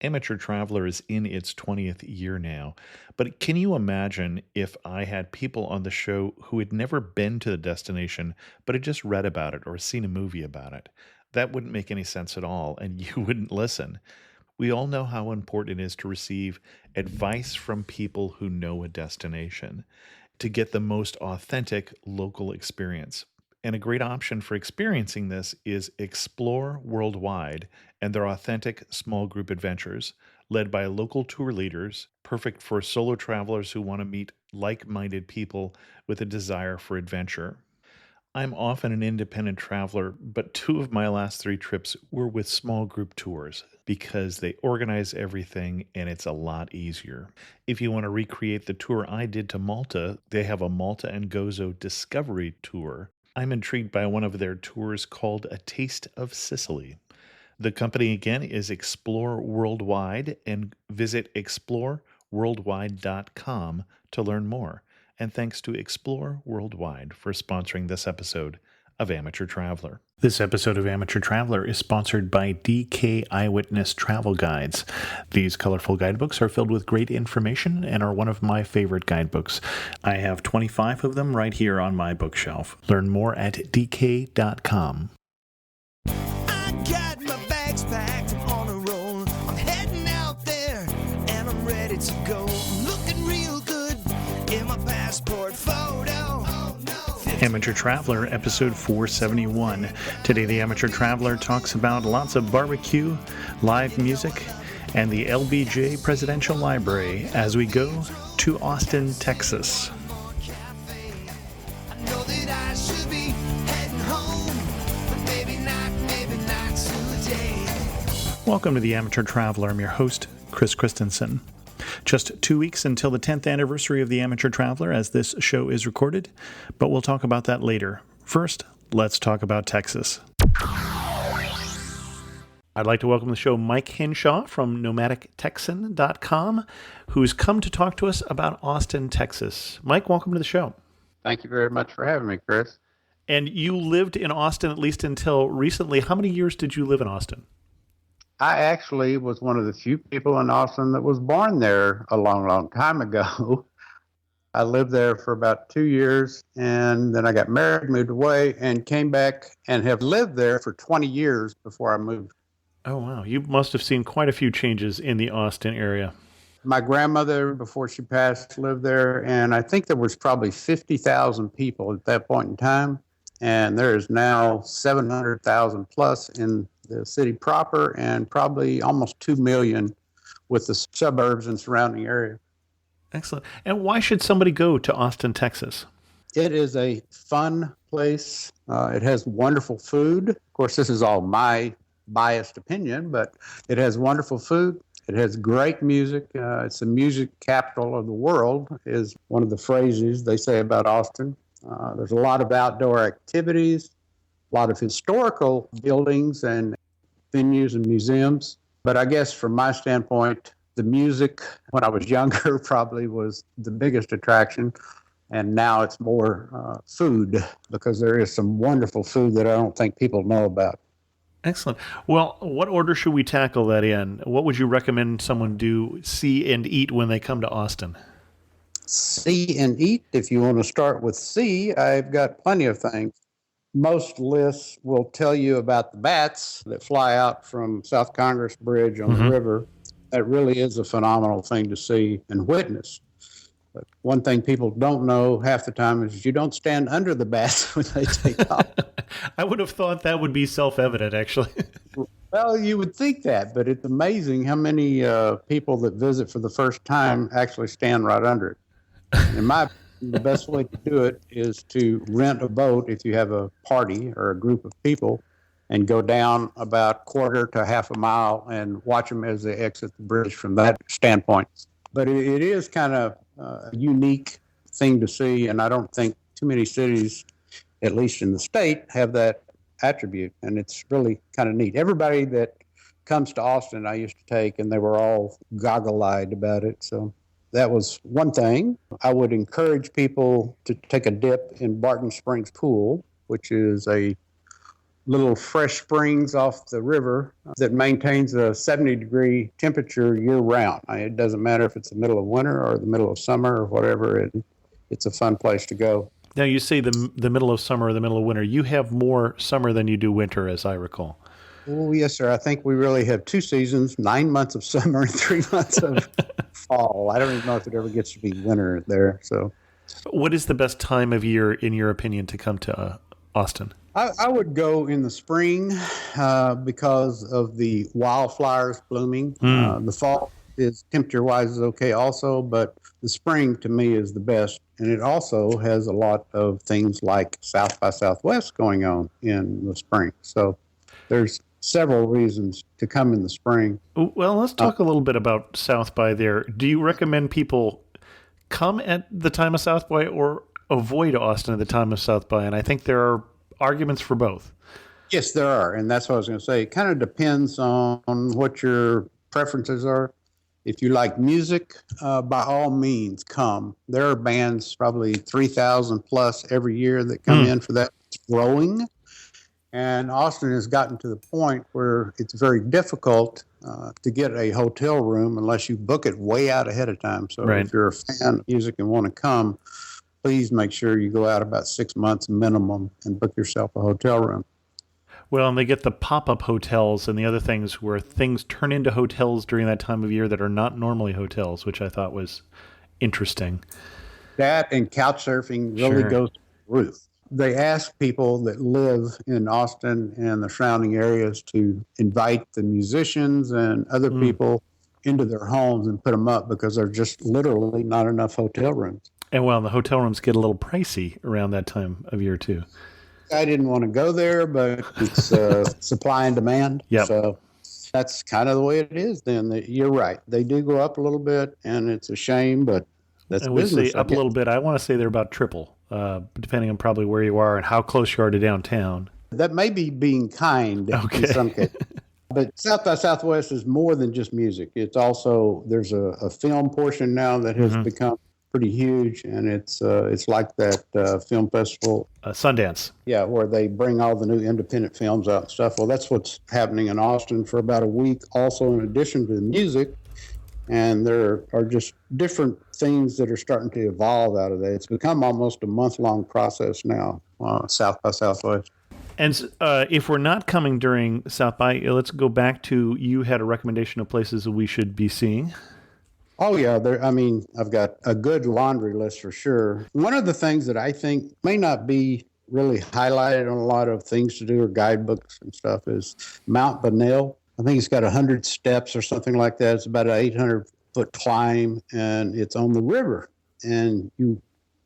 Amateur Traveler is in its 20th year now, but can you imagine if I had people on the show who had never been to the destination, but had just read about it or seen a movie about it? That wouldn't make any sense at all, and you wouldn't listen. We all know how important it is to receive advice from people who know a destination to get the most authentic local experience. And a great option for experiencing this is Explore Worldwide and their authentic small group adventures, led by local tour leaders, perfect for solo travelers who want to meet like minded people with a desire for adventure. I'm often an independent traveler, but two of my last three trips were with small group tours because they organize everything and it's a lot easier. If you want to recreate the tour I did to Malta, they have a Malta and Gozo Discovery Tour. I'm intrigued by one of their tours called A Taste of Sicily. The company again is Explore Worldwide, and visit exploreworldwide.com to learn more. And thanks to Explore Worldwide for sponsoring this episode of Amateur Traveler. This episode of Amateur Traveler is sponsored by DK Eyewitness Travel Guides. These colorful guidebooks are filled with great information and are one of my favorite guidebooks. I have 25 of them right here on my bookshelf. Learn more at dk.com. I got my bags packed, I'm on a roll. I'm heading out there and I'm ready to go. Looking real good in my passport photo. Amateur Traveler, episode 471. Today, the Amateur Traveler talks about lots of barbecue, live music, and the LBJ Presidential Library as we go to Austin, Texas. I know that I should be heading home, but maybe not today. Welcome to the Amateur Traveler. I'm your host, Chris Christensen. Just 2 weeks until the 10th anniversary of the Amateur Traveler as this show is recorded, but we'll talk about that later. First, let's talk about Texas. I'd like to welcome to the show Mike Hinshaw from nomadictexan.com, who's come to talk to us about Austin, Texas. Mike, welcome to the show. Thank you very much for having me, Chris. And you lived in Austin at least until recently. How many years did you live in Austin? I actually was one of the few people in Austin that was born there a long, long time ago. I lived there for about 2 years, and then I got married, moved away, and came back and have lived there for 20 years before I moved. Oh, wow. You must have seen quite a few changes in the Austin area. My grandmother, before she passed, lived there, and I think there was probably 50,000 people at that point in time, and there is now 700,000 plus in the city proper, and probably almost 2 million with the suburbs and surrounding area. Excellent. And why should somebody go to Austin, Texas? It is a fun place. It has wonderful food. Of course, this is all my biased opinion, but it has wonderful food. It has great music. It's the music capital of the world, is one of the phrases they say about Austin. There's a lot of outdoor activities, a lot of historical buildings and venues and museums. But I guess from my standpoint, the music when I was younger probably was the biggest attraction. And now it's more food, because there is some wonderful food that I don't think people know about. Excellent. Well, what order should we tackle that in? What would you recommend someone do, see, and eat when they come to Austin? See and eat. If you want to start with see, I've got plenty of things. Most lists will tell you about the bats that fly out from South Congress Bridge on the river. That really is a phenomenal thing to see and witness. But one thing people don't know half the time is you don't stand under the bats when they take off. I would have thought that would be self-evident, actually. Well, you would think that, but it's amazing how many people that visit for the first time actually stand right under it. In my opinion, the best way to do it is to rent a boat if you have a party or a group of people, and go down about quarter to half a mile and watch them as they exit the bridge from that standpoint. But it is kind of a unique thing to see, and I don't think too many cities, at least in the state, have that attribute, and it's really kind of neat. Everybody that comes to Austin I used to take, and they were all goggle-eyed about it, so that was one thing. I would encourage people to take a dip in Barton Springs Pool, which is a little fresh springs off the river that maintains a 70-degree temperature year-round. It doesn't matter if it's the middle of winter or the middle of summer or whatever. It's a fun place to go. Now, you say the middle of summer or the middle of winter. You have more summer than you do winter, as I recall. Oh, yes, sir. I think we really have 2 seasons, 9 months of summer and 3 months of fall. I don't even know if it ever gets to be winter there. So, what is the best time of year, in your opinion, to come to Austin? I would go in the spring because of the wildflowers blooming. The fall is temperature-wise is okay also, but the spring to me is the best. And it also has a lot of things like South by Southwest going on in the spring. So there's several reasons to come in the spring. Well, let's talk a little bit about South by there. Do you recommend people come at the time of South by or avoid Austin at the time of South by? And I think there are arguments for both. Yes, there are. And that's what I was going to say. It kind of depends on what your preferences are. If you like music, by all means, come. There are bands, probably 3,000 plus every year that come in for that. It's growing. And Austin has gotten to the point where it's very difficult to get a hotel room unless you book it way out ahead of time. So if you're a fan of music and want to come, please make sure you go out about 6 months minimum and book yourself a hotel room. Well, and they get the pop-up hotels and the other things where things turn into hotels during that time of year that are not normally hotels, which I thought was interesting. That and couch surfing really goes to the roof. They ask people that live in Austin and the surrounding areas to invite the musicians and other people into their homes and put them up because there's just literally not enough hotel rooms. And well, the hotel rooms get a little pricey around that time of year too. I didn't want to go there, but it's supply and demand. Yep. So that's kind of the way it is then. You're right. They do go up a little bit, and it's a shame, but that's and we business. Say up a little bit. I want to say they're about triple, depending on probably where you are and how close you are to downtown. That may be being kind in some cases. But South by Southwest is more than just music. It's also, there's a film portion now that has become pretty huge, and it's like that film festival. Sundance. Yeah, where they bring all the new independent films out and stuff. Well, that's what's happening in Austin for about a week, also in addition to the music. And there are just different things that are starting to evolve out of that. It's become almost a month-long process now, South by Southwest. And if we're not coming during South by, let's go back to, you had a recommendation of places that we should be seeing. Oh, yeah. I've got a good laundry list for sure. One of the things that I think may not be really highlighted on a lot of things to do or guidebooks and stuff is Mount Bunnell. I think it's got 100 steps or something like that. It's about an 800-foot climb, and it's on the river. And you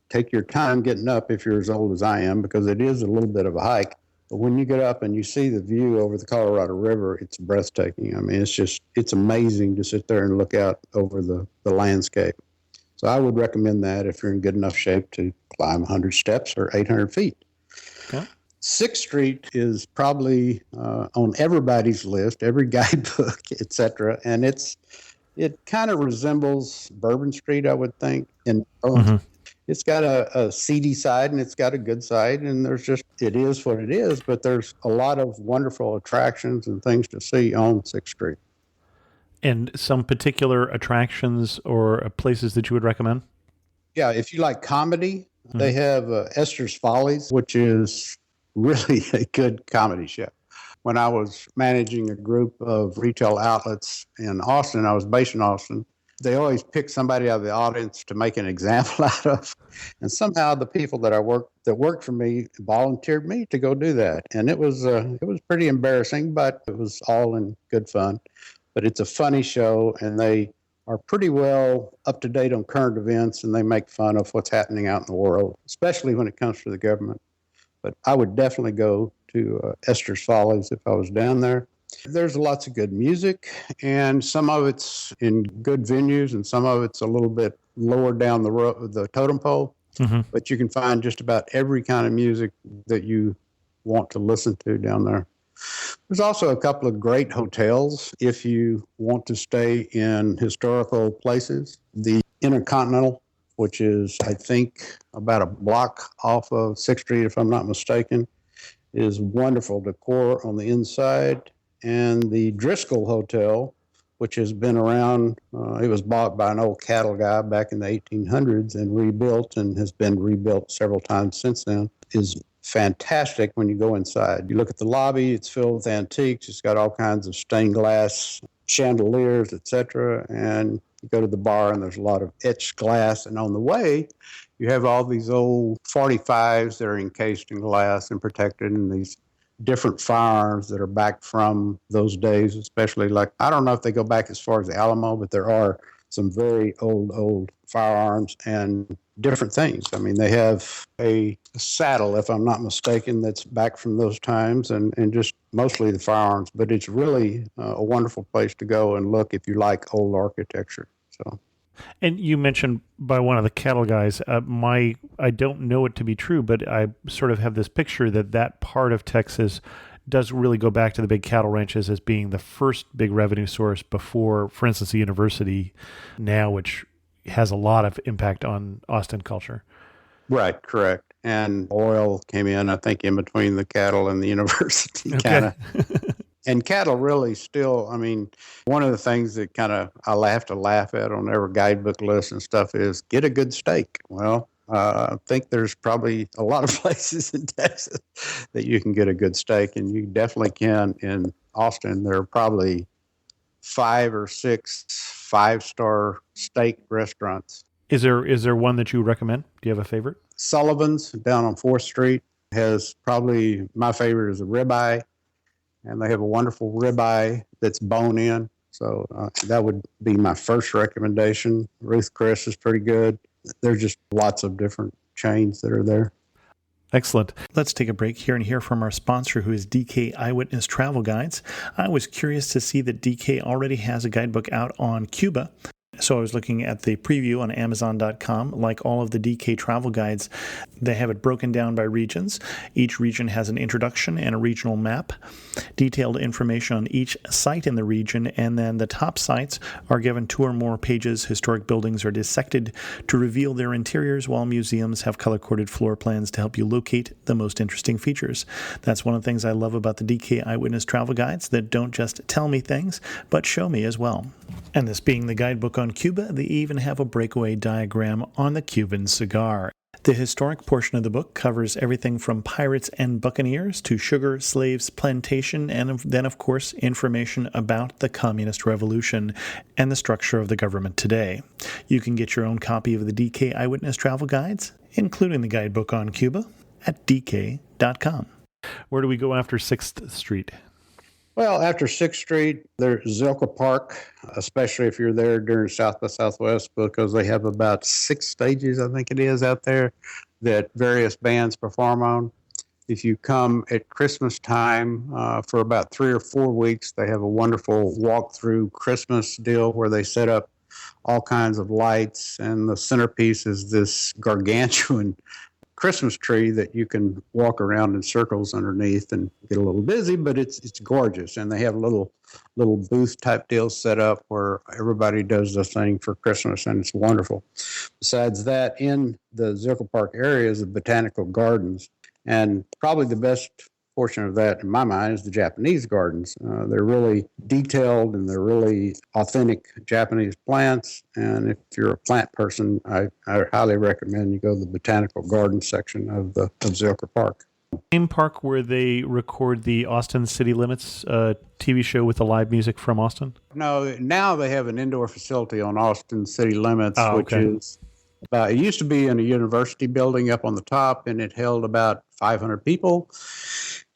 take your time getting up if you're as old as I am, because it is a little bit of a hike. But when you get up and you see the view over the Colorado River, it's breathtaking. I mean, it's amazing to sit there and look out over the landscape. So I would recommend that if you're in good enough shape to climb 100 steps or 800 feet. Okay. 6th Street is probably on everybody's list, every guidebook, etc. And it kind of resembles Bourbon Street, I would think. And it's got a seedy side and it's got a good side, and it is what it is. But there's a lot of wonderful attractions and things to see on 6th Street. And some particular attractions or places that you would recommend? Yeah, if you like comedy, they have Esther's Follies, which is really a good comedy show. When I was managing a group of retail outlets in Austin, I was based in Austin, they always pick somebody out of the audience to make an example out of. And somehow the people that worked for me volunteered me to go do that. And it was pretty embarrassing, but it was all in good fun. But it's a funny show, and they are pretty well up to date on current events, and they make fun of what's happening out in the world, especially when it comes to the government. But I would definitely go to Esther's Follies if I was down there. There's lots of good music, and some of it's in good venues, and some of it's a little bit lower down the totem pole. But you can find just about every kind of music that you want to listen to down there. There's also a couple of great hotels if you want to stay in historical places. The Intercontinental, which is, I think, about a block off of 6th Street, if I'm not mistaken. is wonderful decor on the inside. And the Driscoll Hotel, which has been around, it was bought by an old cattle guy back in the 1800s and rebuilt and has been rebuilt several times since then, is fantastic when you go inside. You look at the lobby, it's filled with antiques. It's got all kinds of stained glass chandeliers, etc. And you go to the bar and there's a lot of etched glass. And on the way, you have all these old 45s that are encased in glass and protected, and these different firearms that are back from those days, especially like, I don't know if they go back as far as the Alamo, but there are some very old firearms and different things. I mean, they have a saddle, if I'm not mistaken, that's back from those times, and just mostly the firearms. But it's really a wonderful place to go and look if you like old architecture. So. And you mentioned by one of the cattle guys, I don't know it to be true, but I sort of have this picture that part of Texas does really go back to the big cattle ranches as being the first big revenue source before, for instance, the university now, which has a lot of impact on Austin culture. Right, correct. And oil came in, I think, in between the cattle and the university, Okay. kind of. And cattle really still, I mean, one of the things that kind of I have to laugh at on every guidebook list and stuff is get a good steak. Well, I think there's probably a lot of places in Texas that you can get a good steak, and you definitely can in Austin. There are probably 5 or 6 5-star steak restaurants. Is there one that you recommend? Do you have a favorite? Sullivan's down on 4th Street has probably, my favorite is a ribeye, and they have a wonderful ribeye that's bone in. So that would be my first recommendation. Ruth Chris is pretty good. There's just lots of different chains that are there. Excellent. Let's take a break here and hear from our sponsor, who is DK Eyewitness Travel Guides. I was curious to see that DK already has a guidebook out on Cuba. So I was looking at the preview on Amazon.com. Like all of the DK travel guides, they have it broken down by regions. Each region has an introduction and a regional map, detailed information on each site in the region, and then the top sites are given 2 or more pages. Historic buildings are dissected to reveal their interiors, while museums have color-coded floor plans to help you locate the most interesting features. That's one of the things I love about the DK Eyewitness travel guides, that don't just tell me things, but show me as well. And this being the guidebook on Cuba, they even have a breakaway diagram on the Cuban cigar. The historic portion of the book covers everything from pirates and buccaneers to sugar, slaves, plantation, and then, of course, information about the Communist Revolution and the structure of the government today. You can get your own copy of the DK Eyewitness Travel Guides, including the guidebook on Cuba, at dk.com. Where do we go after 6th Street? Well, after 6th Street, there's Zilka Park, especially if you're there during South by Southwest, because they have about 6 stages, I think it is, out there that various bands perform on. If you come at Christmas time for about 3 or 4 weeks, they have a wonderful walk-through Christmas deal where they set up all kinds of lights, and the centerpiece is this gargantuan Christmas tree that you can walk around in circles underneath and get a little busy, but it's gorgeous. And they have little booth type deals set up where everybody does the thing for Christmas, and it's wonderful. Besides that, in the Zilka Park area is the botanical gardens, and probably the best portion of that, in my mind, is the Japanese gardens. They're really detailed, and they're really authentic Japanese plants. And if you're a plant person, I highly recommend you go to the botanical garden section of Zilker Park. Same park where they record the Austin City Limits TV show with the live music from Austin? No, now they have an indoor facility on Austin City Limits, which okay. is it used to be in a university building up on the top, and it held about 500 people.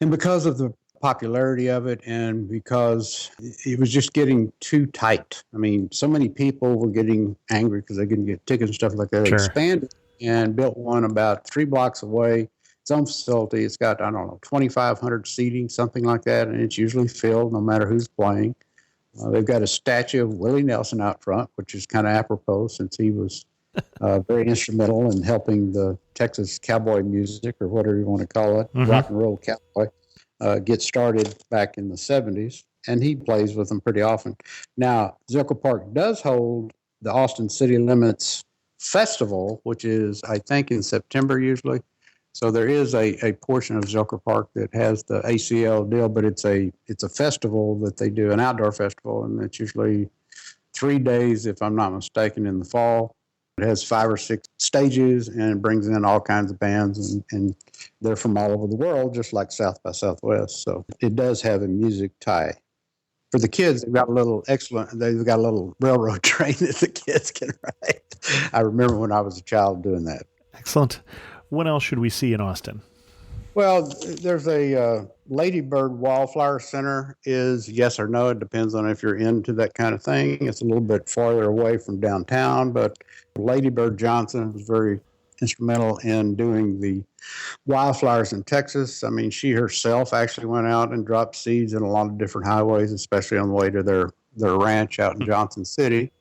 And because of the popularity of it, and because it was just getting too tight, I mean, so many people were getting angry because they couldn't get tickets and stuff like that. They expanded and built one about 3 blocks away. Its own facility. It's got, 2,500 seating, something like that, and it's usually filled no matter who's playing. They've got a statue of Willie Nelson out front, which is kind of apropos since he was very instrumental in helping the Texas cowboy music, or whatever you want to call it, rock and roll cowboy, get started back in the 70s. And he plays with them pretty often. Now, Zilker Park does hold the Austin City Limits Festival, which is, I think, in September usually. So there is a portion of Zilker Park that has the ACL deal, but it's a festival that they do, an outdoor festival, and it's usually 3 days, if I'm not mistaken, in the fall. It has 5 or 6 stages and it brings in all kinds of bands, and they're from all over the world, just like South by Southwest. So it does have a music tie. For the kids, they've got a little railroad train that the kids can ride. I remember when I was a child doing that. Excellent. What else should we see in Austin? Well, there's a Ladybird Wildflower Center. Is yes or no? It depends on if you're into that kind of thing. It's a little bit farther away from downtown, but Ladybird Johnson was very instrumental in doing the wildflowers in Texas. I mean, she herself actually went out and dropped seeds in a lot of different highways, especially on the way to their ranch out in Johnson City,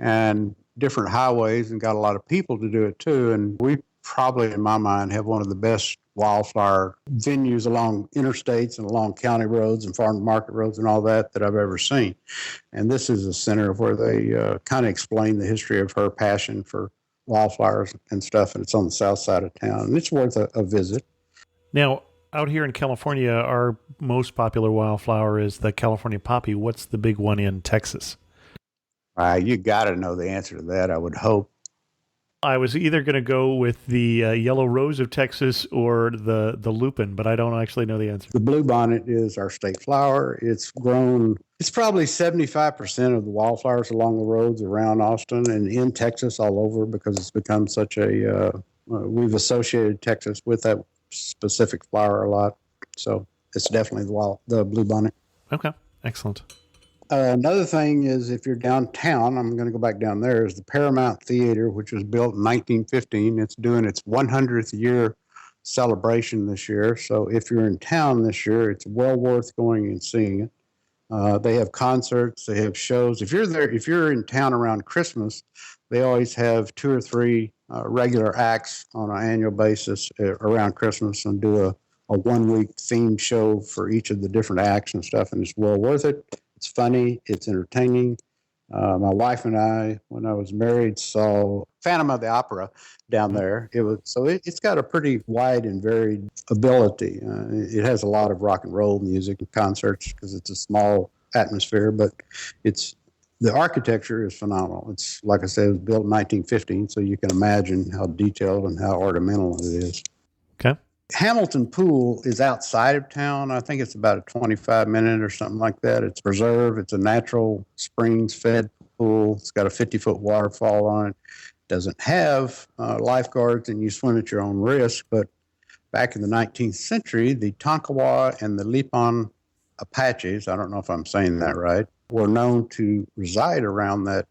and different highways, and got a lot of people to do it too. And we probably, in my mind, have one of the best wildflower venues along interstates and along county roads and farm market roads and all that I've ever seen. And this is a center where they kind of explain the history of her passion for wildflowers and stuff, and it's on the south side of town, and it's worth a visit. Now, out here in California, our most popular wildflower is the California poppy. What's the big one in Texas? You got to know the answer to that, I would hope. I was either going to go with the yellow rose of Texas or the lupin, but I don't actually know the answer. The bluebonnet is our state flower. It's grown. It's probably 75% of the wildflowers along the roads around Austin and in Texas all over, because it's become such a, we've associated Texas with that specific flower a lot. So it's definitely the bluebonnet. Okay, excellent. Another thing is, if you're downtown, I'm going to go back down there, is the Paramount Theater, which was built in 1915. It's doing its 100th year celebration this year. So if you're in town this year, it's well worth going and seeing it. They have concerts, they have shows. If you're in town around Christmas, they always have 2 or 3 regular acts on an annual basis around Christmas, and do a 1-week themed show for each of the different acts and stuff, and it's well worth it. It's funny. It's entertaining. My wife and I, when I was married, saw Phantom of the Opera down there. It's got a pretty wide and varied ability. It has a lot of rock and roll music and concerts because it's a small atmosphere, but the architecture is phenomenal. It's, like I said, it was built in 1915, so you can imagine how detailed and how ornamental it is. Okay. Hamilton Pool is outside of town. I think it's about a 25-minute or something like that. It's preserved. It's a natural springs-fed pool. It's got a 50-foot waterfall on it. Doesn't have lifeguards, and you swim at your own risk. But back in the 19th century, the Tonkawa and the Lipan Apaches, I don't know if I'm saying that right, were known to reside around that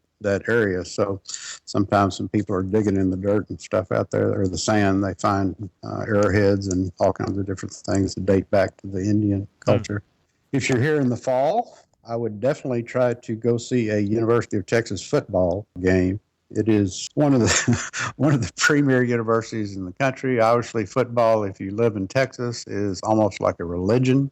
area. So sometimes when people are digging in the dirt and stuff out there, or the sand, they find arrowheads and all kinds of different things that date back to the Indian culture. If you're here in the fall, I would definitely try to go see a University of Texas football game. It is one of the premier universities in the country. Obviously, football, if you live in Texas, is almost like a religion.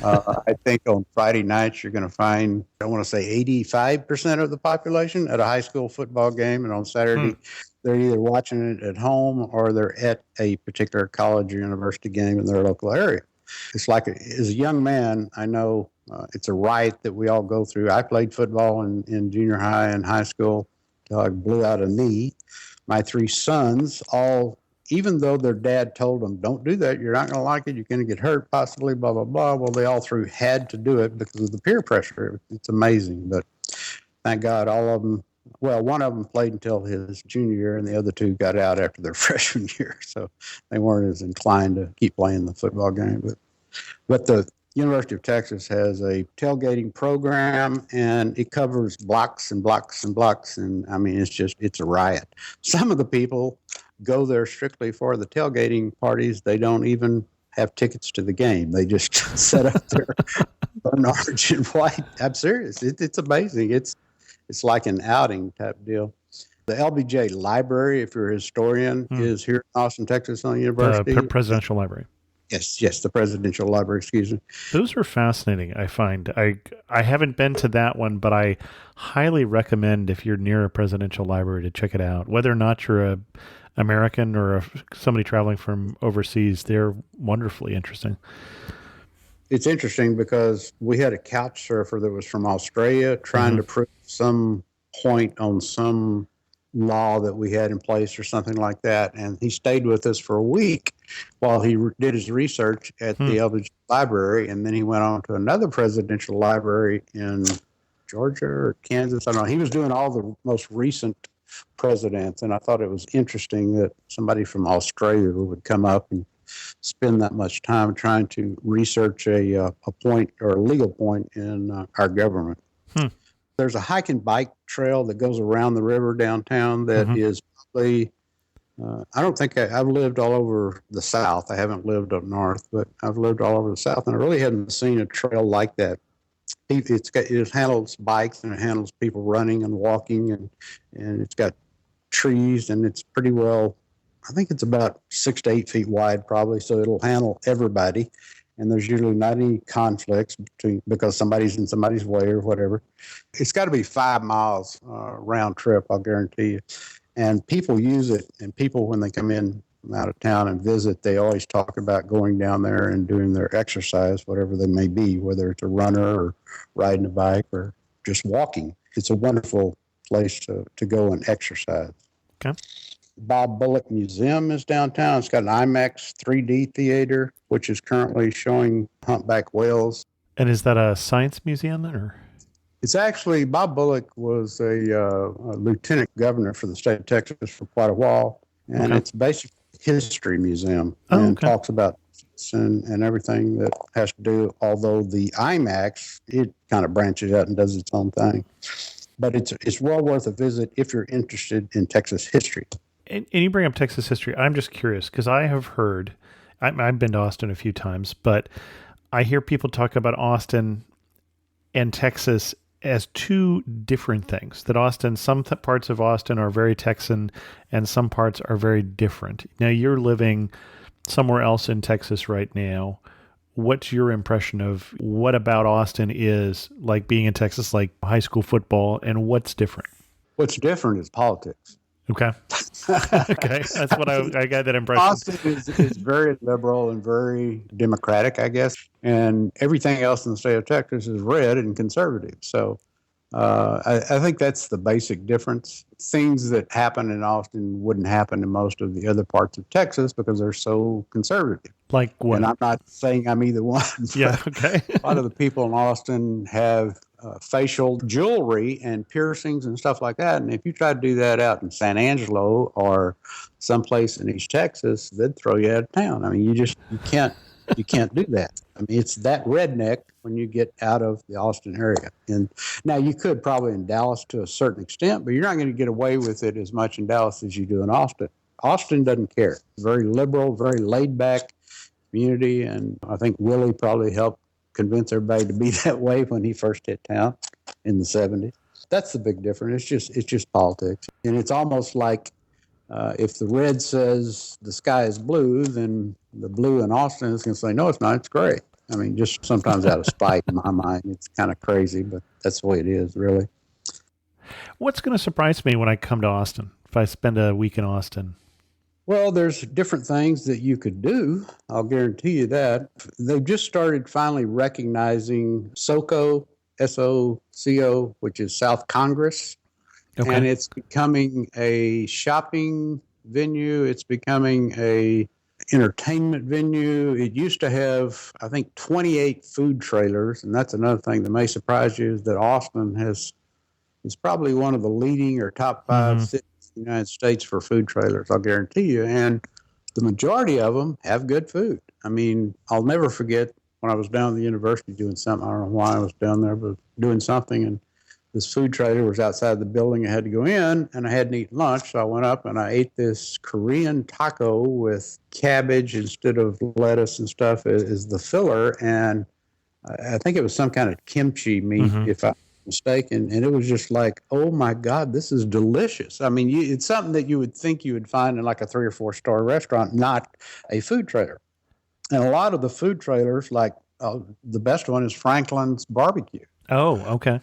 I think on Friday nights, you're going to find, I want to say 85% of the population at a high school football game. And on Saturday, they're either watching it at home or they're at a particular college or university game in their local area. It's like, as a young man, I know it's a rite that we all go through. I played football in junior high and high school. I blew out a knee. My 3 sons, all, even though their dad told them, don't do that, you're not going to like it, you're going to get hurt possibly, blah, blah, blah. Well, they all 3 had to do it because of the peer pressure. It's amazing. But thank God all of them, well, one of them played until his junior year, and the other 2 got out after their freshman year. So they weren't as inclined to keep playing the football game. But the University of Texas has a tailgating program, and it covers blocks and blocks and blocks. And I mean, it's a riot. Some of the people go there strictly for the tailgating parties. They don't even have tickets to the game. They just set up their burn orange and white. I'm serious. It's amazing. It's like an outing type deal. The LBJ Library, if you're a historian, is here in Austin, Texas on University. Presidential Library. Yes, the Presidential Library, excuse me. Those are fascinating, I find. I haven't been to that one, but I highly recommend, if you're near a presidential library, to check it out. Whether or not you're American or somebody traveling from overseas, they're wonderfully interesting. It's interesting because we had a couch surfer that was from Australia trying Mm-hmm. to prove some point on some law that we had in place or something like that. And he stayed with us for a week while he did his research at Hmm. the Eldridge Library. And then he went on to another presidential library in Georgia or Kansas. I don't know. He was doing all the most recent presidents. And I thought it was interesting that somebody from Australia would come up and spend that much time trying to research a point or a legal point in our government. Hmm. There's a hike and bike trail that goes around the river downtown that Mhm. is probably, I don't think I've lived all over the South. I haven't lived up north, but I've lived all over the South, and I really hadn't seen a trail like that. It handles bikes and it handles people running and walking, and it's got trees, and it's pretty well, I think it's about 6 to 8 feet wide, probably. So it'll handle everybody. And there's usually not any conflicts because somebody's in somebody's way or whatever. It's got to be 5 miles round trip, I'll guarantee you. And people use it. And people, when they come in from out of town and visit, they always talk about going down there and doing their exercise, whatever they may be, whether it's a runner or riding a bike or just walking. It's a wonderful place to go and exercise. Okay. Bob Bullock Museum is downtown. It's got an IMAX 3D theater, which is currently showing humpback whales. And is that a science museum then, or? It's actually, Bob Bullock was a lieutenant governor for the state of Texas for quite a while. And Okay. it's basically a history museum Oh, and okay. talks about and everything that has to do, although the IMAX, it kind of branches out and does its own thing. But it's well worth a visit if you're interested in Texas history. And you bring up Texas history. I'm just curious because I have heard, I've been to Austin a few times, but I hear people talk about Austin and Texas as two different things. That Austin, some parts of Austin are very Texan and some parts are very different. Now, you're living somewhere else in Texas right now. What's your impression of what about Austin is like being in Texas, like high school football, and what's different? What's different is politics. Okay. Okay. That's what I got that impression. Austin is very liberal and very democratic, I guess, and everything else in the state of Texas is red and conservative. So I think that's the basic difference. Things that happen in Austin wouldn't happen in most of the other parts of Texas because they're so conservative. Like what? And I'm not saying I'm either one. Yeah. Okay. A lot of the people in Austin have facial jewelry and piercings and stuff like that. And if you try to do that out in San Angelo or someplace in East Texas, they'd throw you out of town. I mean, you can't do that. I mean, it's that redneck when you get out of the Austin area. And now you could probably in Dallas to a certain extent, but you're not going to get away with it as much in Dallas as you do in Austin. Austin doesn't care. Very liberal, very laid back community. And I think Willie probably helped convince everybody to be that way when he first hit town in the 70s. That's the big difference. It's just politics. And it's almost like if the red says the sky is blue, then the blue in Austin is going to say, no, it's not, it's gray. I mean, just sometimes out of spite in my mind. It's kind of crazy, but that's the way it is, really. What's going to surprise me when I come to Austin, if I spend a week in Austin? Well, there's different things that you could do. I'll guarantee you that. They've just started finally recognizing SoCo, SOCO, which is South Congress. Okay. And it's becoming a shopping venue. It's becoming a entertainment venue. It used to have, I think, 28 food trailers. And that's another thing that may surprise you is that Austin is probably one of the leading or top 5 cities in the United States for food trailers, I'll guarantee you. And the majority of them have good food. I mean, I'll never forget when I was down at the university doing something. I don't know why I was down there, but doing something. And this food trailer was outside the building. I had to go in, and I hadn't eaten lunch. So I went up and I ate this Korean taco with cabbage instead of lettuce and stuff as the filler. And I think it was some kind of kimchi meat, if I'm mistaken. And it was just like, oh my God, this is delicious. I mean, it's something that you would think you would find in like a 3 or 4 star restaurant, not a food trailer. And a lot of the food trailers, like the best one is Franklin's Barbecue. Oh, okay.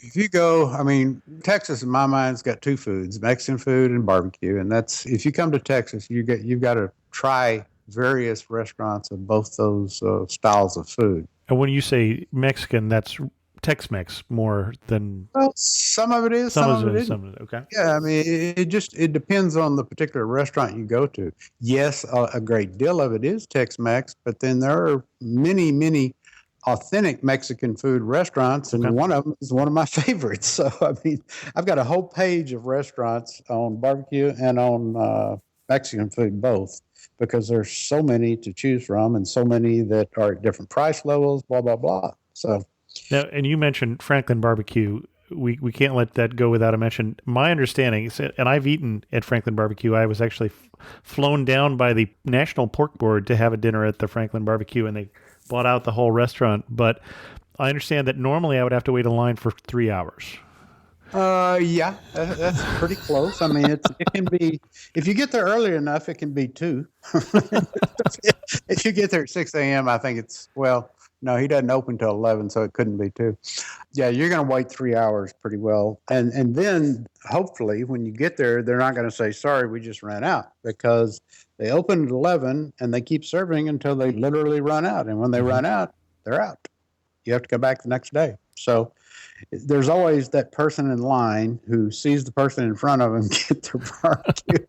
If you go, I mean, Texas in my mind's got two foods: Mexican food and barbecue. And that's if you come to Texas, you've got to try various restaurants of both those styles of food. And when you say Mexican, that's Tex-Mex more than Well, some of it is, some some of of it it is. isn't. Some of it, okay. Yeah, I mean, it depends on the particular restaurant you go to. Yes, a great deal of it is Tex-Mex, but then there are many authentic Mexican food restaurants, and Okay. one of them is one of my favorites. So, I mean, I've got a whole page of restaurants on barbecue and on Mexican food both, because there's so many to choose from and so many that are at different price levels, blah, blah, blah. So, Now, and you mentioned Franklin Barbecue. We can't let that go without a mention. My understanding, and I've eaten at Franklin Barbecue. I was actually flown down by the National Pork Board to have a dinner at the Franklin Barbecue, and they bought out the whole restaurant. But I understand that normally I would have to wait in line for 3 hours. yeah, that's pretty close. I mean, it can be, if you get there early enough, it can be two. If you get there at 6 a.m., I think well, no, he doesn't open till 11, so it couldn't be two. Yeah, you're going to wait 3 hours pretty well. And then hopefully when you get there, they're not going to say, sorry, we just ran out, because they open at 11 and they keep serving until they literally run out. And when they run out, they're out. You have to go back the next day. So there's always that person in line who sees the person in front of him get their barbecue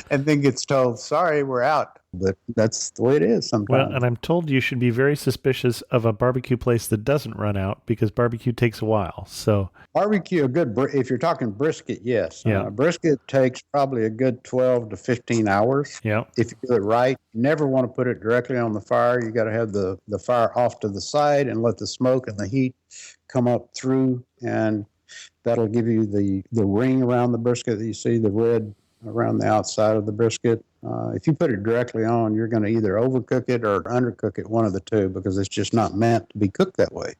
and then gets told, sorry, we're out. But that's the way it is sometimes. Well, and I'm told you should be very suspicious of a barbecue place that doesn't run out, because barbecue takes a while. So barbecue, if you're talking brisket, yes. Yeah. Brisket takes probably a good 12 to 15 hours. yeah, If you do it right, you never want to put it directly on the fire. You got to have the fire off to the side and let the smoke and the heat come up through, and that'll give you the ring around the brisket that you see, the red around the outside of the brisket. If you put it directly on, you're going to either overcook it or undercook it, one of the two, because it's just not meant to be cooked that way.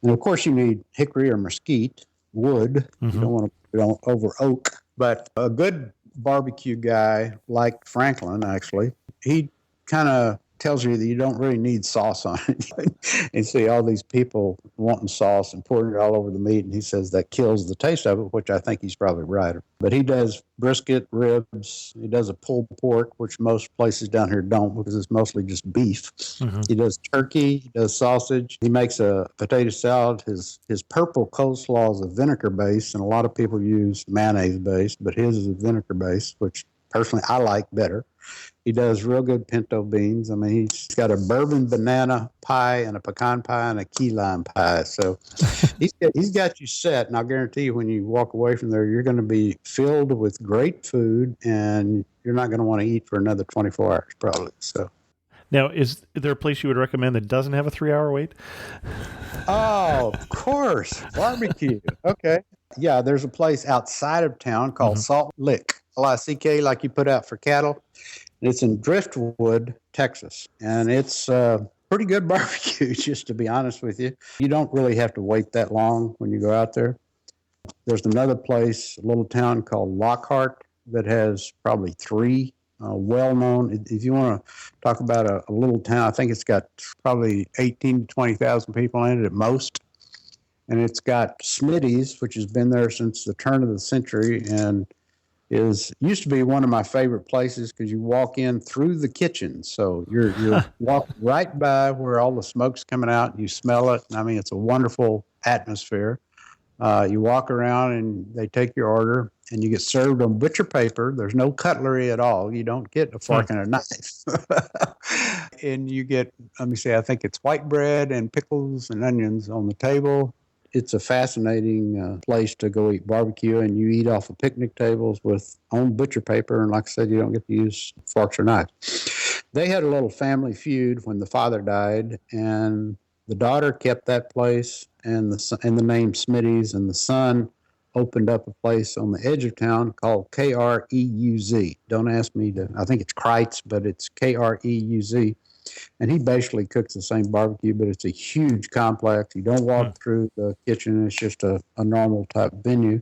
And of course, you need hickory or mesquite wood. You don't want to put it on over oak. But a good barbecue guy like Franklin, actually, he kind of tells you that you don't really need sauce on it. And see all these people wanting sauce and pouring it all over the meat, and he says that kills the taste of it, which I think he's probably right. But he does brisket, ribs, he does a pulled pork, which most places down here don't, because it's mostly just beef. He does turkey, he does sausage, he makes a potato salad. His purple coleslaw is a vinegar base, and a lot of people use mayonnaise base, but his is a vinegar base, which personally I like better. He does real good pinto beans. I mean, he's got a bourbon banana pie and a pecan pie and a key lime pie. So he's got you set. And I'll guarantee you, when you walk away from there, you're going to be filled with great food, and you're not going to want to eat for another 24 hours probably. So. Now, is there a place you would recommend that doesn't have a 3-hour wait? Oh, of course. Barbecue. Okay. Yeah, there's a place outside of town called Salt Lick, Lick, like you put out for cattle. It's in Driftwood, Texas, and it's pretty good barbecue, just to be honest with you. You don't really have to wait that long when you go out there. There's another place, a little town called Lockhart, that has probably three well-known. If you want to talk about a little town, I think it's got probably 18 to 20,000 people in it at most. And it's got Smitty's, which has been there since the turn of the century, and used to be one of my favorite places, because you walk in through the kitchen. So you're walk right by where all the smoke's coming out, and you smell it. I mean, it's a wonderful atmosphere. You walk around and they take your order, and you get served on butcher paper. There's no cutlery at all. You don't get a fork and a knife. And you get, let me see, I think it's white bread and pickles and onions on the table. It's a fascinating place to go eat barbecue, and you eat off of picnic tables on butcher paper. And like I said, you don't get to use forks or knives. They had a little family feud when the father died, and the daughter kept that place and the name Smitty's, and the son opened up a place on the edge of town called Kreuz. Don't ask me I think it's Kreitz, but it's Kreuz. And he basically cooks the same barbecue, but it's a huge complex. You don't walk through the kitchen. It's just a normal type venue.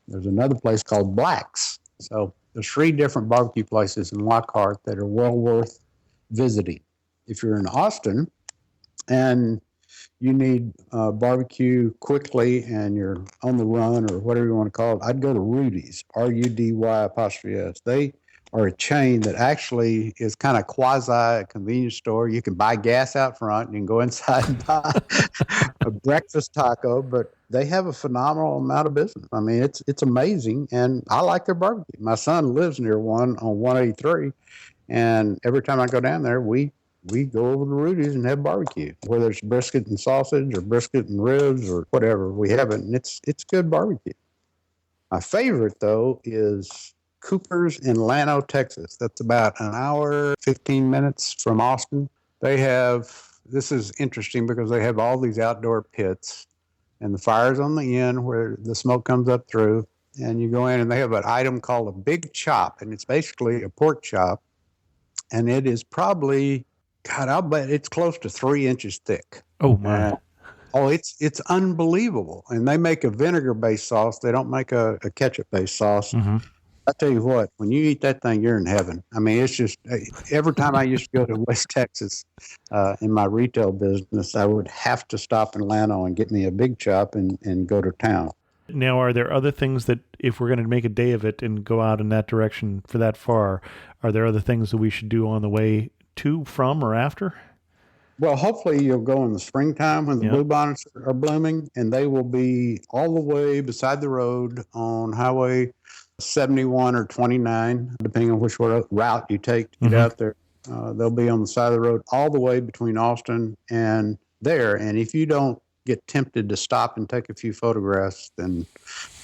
There's another place called Black's. So there's 3 different barbecue places in Lockhart that are well worth visiting. If you're in Austin and you need barbecue quickly and you're on the run or whatever you want to call it, I'd go to Rudy's, RUDY''S. They are a chain that actually is kind of quasi a convenience store. You can buy gas out front. You can go inside and buy a breakfast taco, but they have a phenomenal amount of business. I mean, it's amazing, and I like their barbecue. My son lives near one on 183, and every time I go down there, we go over to Rudy's and have barbecue, whether it's brisket and sausage or brisket and ribs or whatever. We have it, and it's good barbecue. My favorite, though, is Cooper's in Llano, Texas. That's about an hour, 15 minutes from Austin. This is interesting because they have all these outdoor pits, and the fire's on the end where the smoke comes up through, and you go in, and they have an item called a big chop, and it's basically a pork chop, and it is probably, God, I'll bet it's close to 3 inches thick. Oh, my. It's unbelievable. And they make a vinegar-based sauce. They don't make a ketchup-based sauce. Mm-hmm. I tell you what, when you eat that thing, you're in heaven. I mean, it's just every time I used to go to West Texas in my retail business, I would have to stop in Llano and get me a big chop and go to town. Now, are there other things that, if we're going to make a day of it and go out in that direction for that far, are there other things that we should do on the way to, from, or after? Well, hopefully you'll go in the springtime when the bluebonnets are blooming, and they will be all the way beside the road on Highway 71 or 29, depending on which route you take to get out there. They'll be on the side of the road all the way between Austin and there. And if you don't get tempted to stop and take a few photographs, then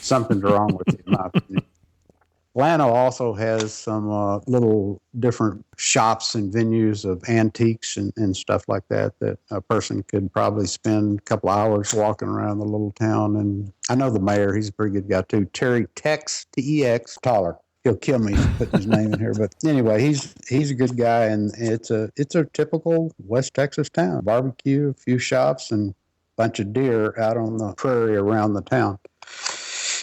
something's wrong with you, in my opinion. Llano also has some little different shops and venues of antiques and stuff like that a person could probably spend a couple hours walking around the little town. And I know the mayor, he's a pretty good guy too. Terry Tex, T-E-X, taller. He'll kill me for putting his name in here. But anyway, he's a good guy, and it's a typical West Texas town. Barbecue, a few shops, and a bunch of deer out on the prairie around the town.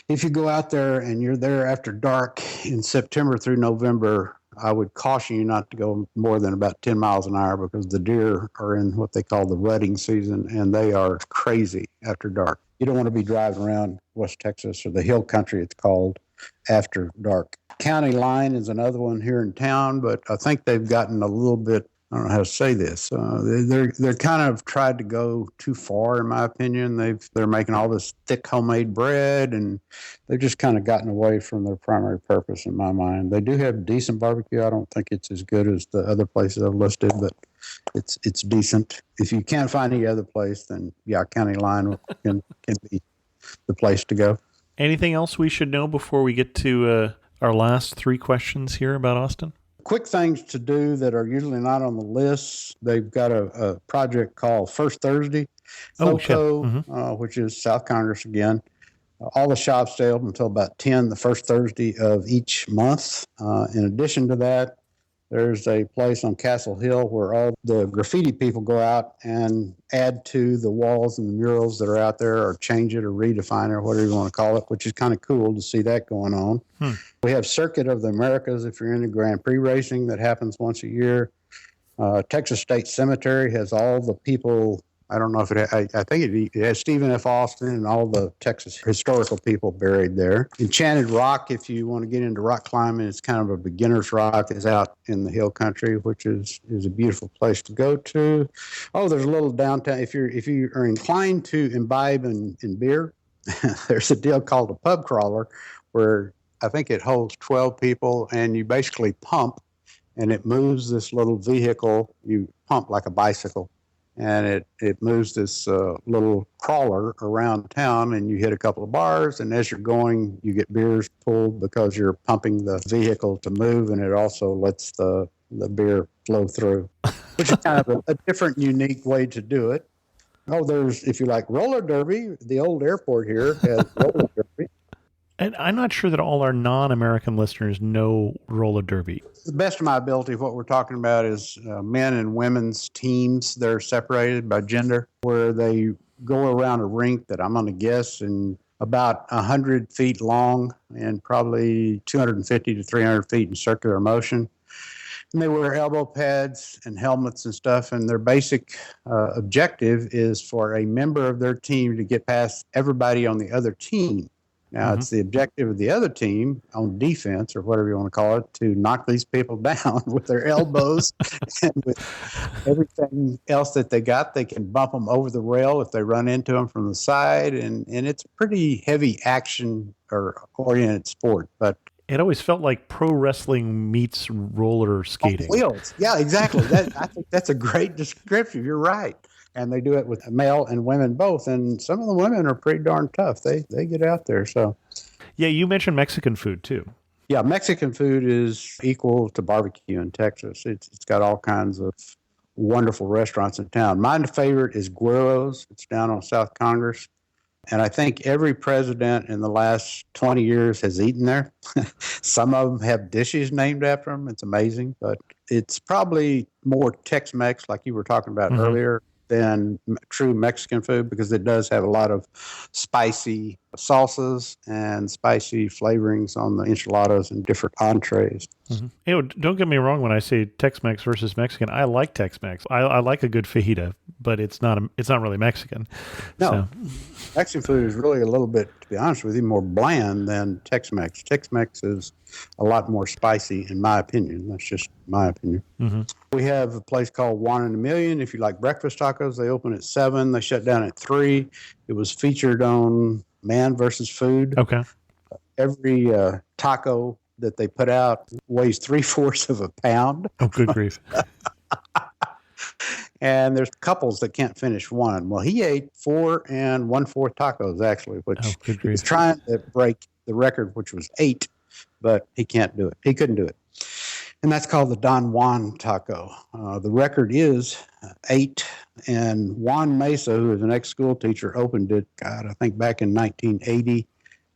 If you go out there and you're there after dark in September through November, I would caution you not to go more than about 10 miles an hour because the deer are in what they call the rutting season, and they are crazy after dark. You don't want to be driving around West Texas, or the hill country it's called, after dark. County line is another one here in town, but I think they've gotten a little bit, I don't know how to say this. They're kind of tried to go too far, in my opinion. They're making all this thick homemade bread, and they've just kind of gotten away from their primary purpose, in my mind. They do have decent barbecue. I don't think it's as good as the other places I've listed, but it's decent. If you can't find any other place, then county line can be the place to go. Anything else we should know before we get to our last 3 questions here about Austin? Quick things to do that are usually not on the list. They've got a project called First Thursday, which is South Congress again. All the shops stay open until about 10 the first Thursday of each month. In addition to that, there's a place on Castle Hill where all the graffiti people go out and add to the walls and the murals that are out there, or change it or redefine it, or whatever you want to call it, which is kind of cool to see that going on. We have Circuit of the Americas, if you're into Grand Prix racing, that happens once a year. Texas State Cemetery has all the people, I don't know if I think it has Stephen F. Austin and all the Texas historical people buried there. Enchanted Rock, if you want to get into rock climbing, it's kind of a beginner's rock. It's out in the hill country, which is a beautiful place to go to. Oh, there's a little downtown. If you are inclined to imbibe in beer, there's a deal called a pub crawler where I think it holds 12 people, and you basically pump, and it moves this little vehicle. You pump like a bicycle, and it moves this little crawler around town, and you hit a couple of bars, and as you're going, you get beers pulled because you're pumping the vehicle to move, and it also lets the beer flow through, which is kind of a different, unique way to do it. Oh, if you like roller derby, the old airport here has roller derby. And I'm not sure that all our non-American listeners know roller derby. To the best of my ability, what we're talking about is men and women's teams. They're separated by gender, where they go around a rink that I'm going to guess in about 100 feet long and probably 250 to 300 feet in circular motion. And they wear elbow pads and helmets and stuff. And their basic objective is for a member of their team to get past everybody on the other team. Now, it's the objective of the other team on defense, or whatever you want to call it, to knock these people down with their elbows and with everything else that they got. They can bump them over the rail if they run into them from the side. And it's a pretty heavy action or oriented sport. But it always felt like pro wrestling meets roller skating. Wheels. Yeah, exactly. I think that's a great description. You're right. And they do it with male and women both. And some of the women are pretty darn tough. They get out there. So, yeah, you mentioned Mexican food too. Yeah, Mexican food is equal to barbecue in Texas. It's got all kinds of wonderful restaurants in town. My favorite is Guero's. It's down on South Congress. And I think every president in the last 20 years has eaten there. Some of them have dishes named after them. It's amazing. But it's probably more Tex-Mex, like you were talking about earlier, than true Mexican food, because it does have a lot of spicy salsas and spicy flavorings on the enchiladas and different entrees. Hey, don't get me wrong when I say Tex-Mex versus Mexican. I like Tex-Mex. I like a good fajita, but it's not really Mexican. No, So, Mexican food is really a little bit, to be honest with you, more bland than Tex-Mex. Tex-Mex is a lot more spicy, in my opinion. That's just my opinion. We have a place called One in a Million. If you like breakfast tacos, they open at 7. They shut down at 3. It was featured on Man versus Food. okay. Every taco that they put out weighs 3/4 of a pound. Oh, good grief. And there's couples that can't finish one. Well, he ate 4 1/4 tacos, actually, which Oh, good he was grief. trying to break the record, which was 8, but he can't do it. He couldn't do it. And that's called the Don Juan taco. The record is 8. And Juan Mesa, who is an ex-school teacher, opened it, God, I think back in 1980.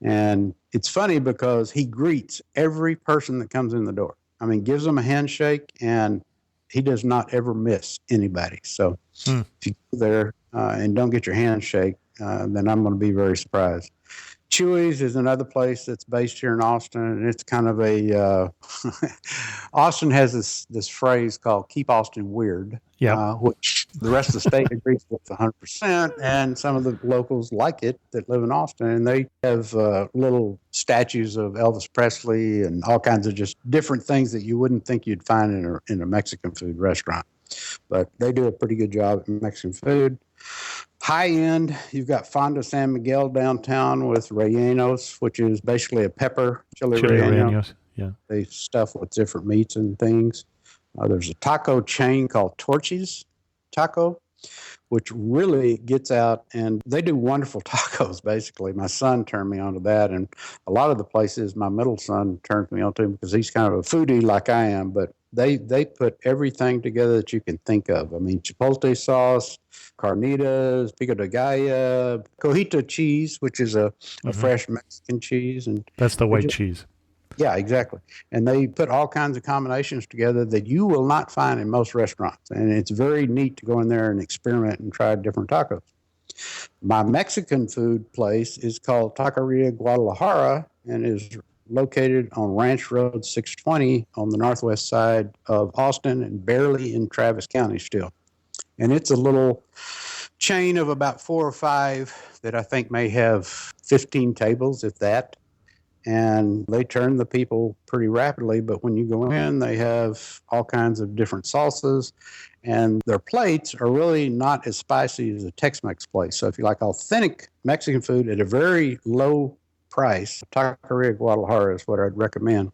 And it's funny because he greets every person that comes in the door. I mean, gives them a handshake, and he does not ever miss anybody. So if you go there and don't get your handshake, then I'm going to be very surprised. Chewy's is another place that's based here in Austin, and it's kind of a Austin has this phrase called "Keep Austin Weird," which the rest of the state agrees with 100%, and some of the locals like it that live in Austin, and they have little statues of Elvis Presley and all kinds of just different things that you wouldn't think you'd find in a Mexican food restaurant. But they do a pretty good job at Mexican food. High end, you've got Fonda San Miguel downtown with rellenos, which is basically a pepper chili relleno. rellenos. Yeah. They stuff with different meats and things. There's a taco chain called Torchy's Taco, which really gets out, and they do wonderful tacos, basically. My son turned me onto that, and a lot of the places my middle son turned me onto because he's kind of a foodie like I am, but they put everything together that you can think of. I mean, chipotle sauce, carnitas, pico de gallo, cojito cheese, which is a fresh Mexican cheese. And That's the white cheese. yeah, exactly. And they put all kinds of combinations together that you will not find in most restaurants. And it's very neat to go in there and experiment and try different tacos. My Mexican food place is called Taqueria Guadalajara and is located on Ranch Road 620 on the northwest side of Austin and barely in Travis County still. And it's a little chain of about 4 or 5 that I think may have 15 tables, if that. And they turn the people pretty rapidly. But when you go in, they have all kinds of different salsas. And their plates are really not as spicy as a Tex-Mex place. So if you like authentic Mexican food at a very low price, Taqueria Guadalajara is what I'd recommend.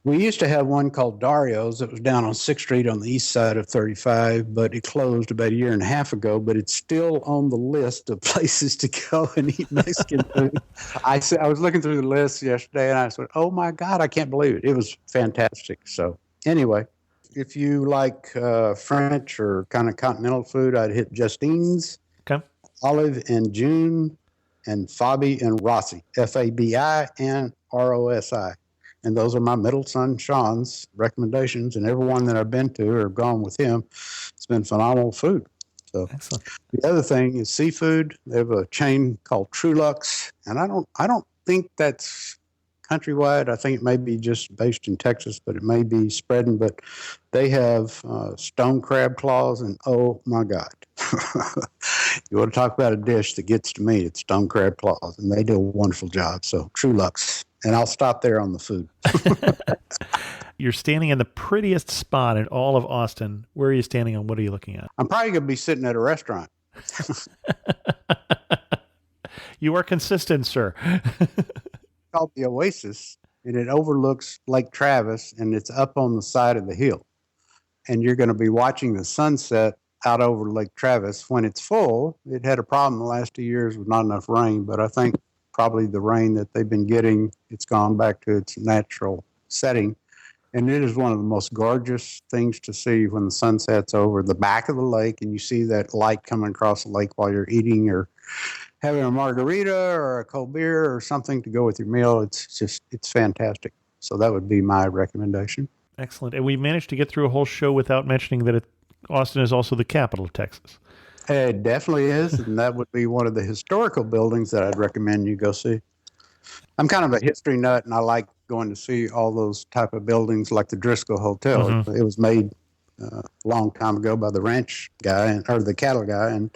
We used to have one called Dario's that was down on 6th Street on the east side of 35, but it closed about a year and a half ago, but it's still on the list of places to go and eat Mexican food. I was looking through the list yesterday, and I said, oh, my God, I can't believe it. It was fantastic. So anyway, if you like French or kind of continental food, I'd hit Justine's, Okay. Olive and June, and Fabi and Rossi, Fabi and Rosi. And those are my middle son, Sean's recommendations. And everyone that I've been to or gone with him, it's been phenomenal food. So Excellent. the other thing is seafood. They have a chain called Trulux. And I don't think that's countrywide. I think it may be just based in Texas, but it may be spreading. But they have stone crab claws, and oh my God. You want to talk about a dish that gets to me, it's stone crab claws, and they do a wonderful job. So true Lux. And I'll stop there on the food. You're standing in the prettiest spot in all of Austin. Where are you standing on? What are you looking at? I'm probably going to be sitting at a restaurant. You are consistent, sir. Called the Oasis, and it overlooks Lake Travis, and it's up on the side of the hill. And you're going to be watching the sunset out over Lake Travis when it's full. It had a problem the last 2 years with not enough rain, but I think probably the rain that they've been getting, it's gone back to its natural setting. And it is one of the most gorgeous things to see when the sun sets over the back of the lake and you see that light coming across the lake while you're eating or having a margarita or a cold beer or something to go with your meal. It's fantastic. So that would be my recommendation. Excellent. And we managed to get through a whole show without mentioning that Austin is also the capital of Texas. It definitely is. And that would be one of the historical buildings that I'd recommend you go see. I'm kind of a history nut, and I like going to see all those type of buildings like the Driscoll Hotel. Mm-hmm. It was made a long time ago by the ranch guy or the cattle guy, and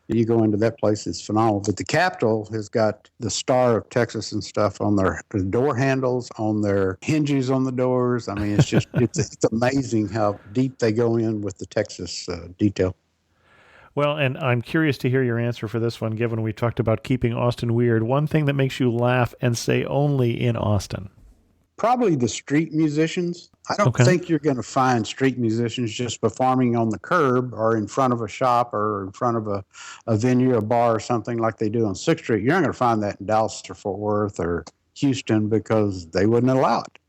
you go into that place, it's phenomenal. But the Capitol has got the Star of Texas and stuff on their door handles, on their hinges on the doors. I mean, it's just it's amazing how deep they go in with the Texas detail. Well, and I'm curious to hear your answer for this one, given we talked about keeping Austin weird. One thing that makes you laugh and say only in Austin. Probably the street musicians. I don't think you're going to find street musicians just performing on the curb or in front of a shop or in front of a venue, a bar or something like they do on 6th Street. You're not going to find that in Dallas or Fort Worth or Houston because they wouldn't allow it.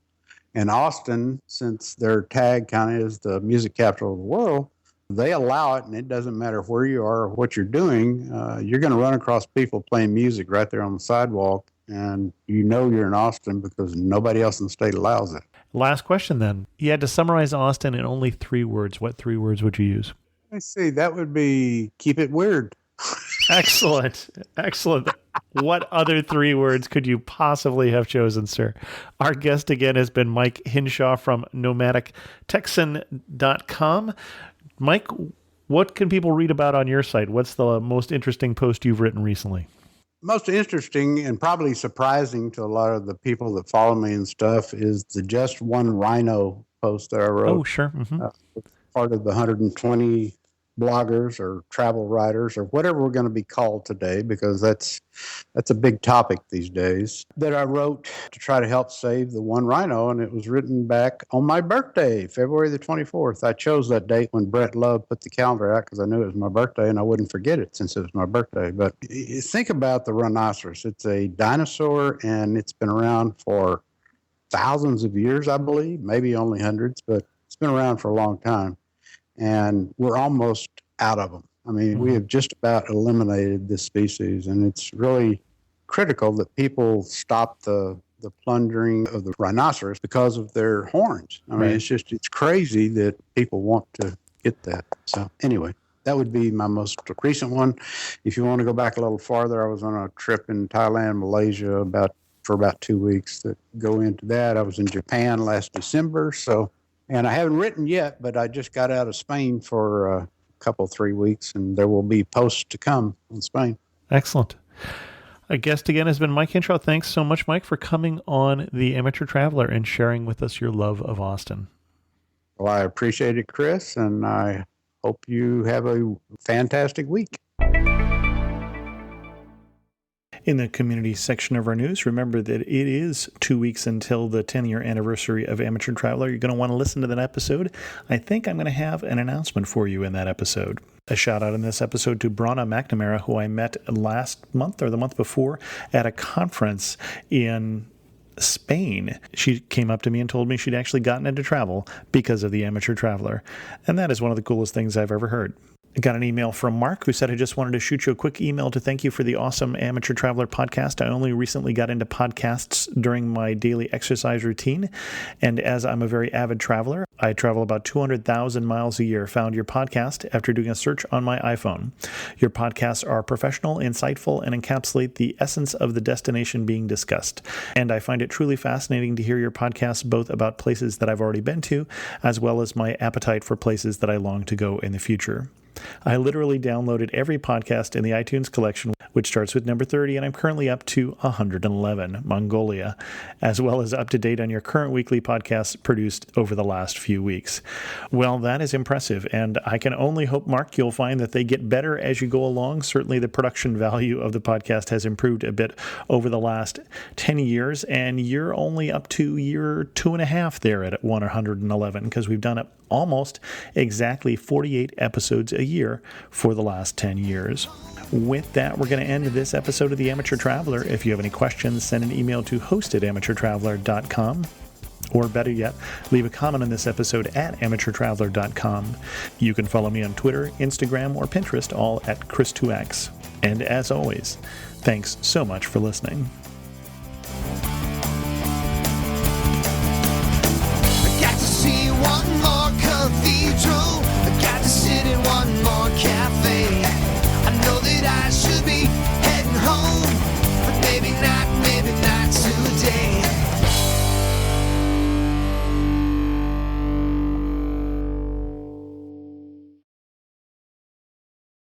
In Austin, since their tag kind of is the music capital of the world, they allow it, and it doesn't matter where you are or what you're doing. You're going to run across people playing music right there on the sidewalk, and you know you're in Austin because nobody else in the state allows it. Last question then. You had to summarize Austin in only 3 words. What 3 words would you use? Let's see. That would be keep it weird. Excellent. Excellent. What other 3 words could you possibly have chosen, sir? Our guest again has been Mike Hinshaw from nomadictexan.com. Mike, what can people read about on your site? What's the most interesting post you've written recently? Most interesting and probably surprising to a lot of the people that follow me and stuff is the Just One Rhino post that I wrote. Oh, sure. Mm-hmm. Part of the 120 bloggers or travel writers or whatever we're going to be called today, because that's a big topic these days, that I wrote to try to help save the one rhino. And it was written back on my birthday, February the 24th. I chose that date when Brett Love put the calendar out because I knew it was my birthday and I wouldn't forget it since it was my birthday. But think about the rhinoceros. It's a dinosaur and it's been around for thousands of years, I believe, maybe only hundreds, but it's been around for a long time. And we're almost out of them. I mean, we have just about eliminated this species, and it's really critical that people stop the plundering of the rhinoceros because of their horns. I mean, it's crazy that people want to get that. So anyway, that would be my most recent one. If you want to go back a little farther, I was on a trip in Thailand, Malaysia for about 2 weeks to go into that. I was in Japan last December, and I haven't written yet, but I just got out of Spain for a couple, 3 weeks, and there will be posts to come in Spain. Excellent. Our guest again has been Mike Hinshaw. Thanks so much, Mike, for coming on The Amateur Traveler and sharing with us your love of Austin. Well, I appreciate it, Chris, and I hope you have a fantastic week. In the community section of our news, remember that it is 2 weeks until the 10-year anniversary of Amateur Traveler. You're going to want to listen to that episode. I think I'm going to have an announcement for you in that episode. A shout out in this episode to Brana McNamara, who I met last month or the month before at a conference in Spain. She came up to me and told me she'd actually gotten into travel because of the Amateur Traveler. And that is one of the coolest things I've ever heard. I got an email from Mark who said, I just wanted to shoot you a quick email to thank you for the awesome Amateur Traveler podcast. I only recently got into podcasts during my daily exercise routine. And as I'm a very avid traveler, I travel about 200,000 miles a year, found your podcast after doing a search on my iPhone. Your podcasts are professional, insightful, and encapsulate the essence of the destination being discussed. And I find it truly fascinating to hear your podcasts both about places that I've already been to, as well as my appetite for places that I long to go in the future. I literally downloaded every podcast in the iTunes collection, which starts with number 30, and I'm currently up to 111, Mongolia, as well as up to date on your current weekly podcasts produced over the last few weeks. Well, that is impressive, and I can only hope, Mark, you'll find that they get better as you go along. Certainly the production value of the podcast has improved a bit over the last 10 years, and you're only up to year 2.5 there at 111, because we've done it almost exactly 48 episodes a year for the last 10 years. With that, we're going to end this episode of The Amateur Traveler. If you have any questions, send an email to host@amateurtraveler.com. Or better yet, leave a comment on this episode at amateurtraveler.com. You can follow me on Twitter, Instagram, or Pinterest, all at Chris2X. And as always, thanks so much for listening. I got to see one more cathedral. I got to sit in one more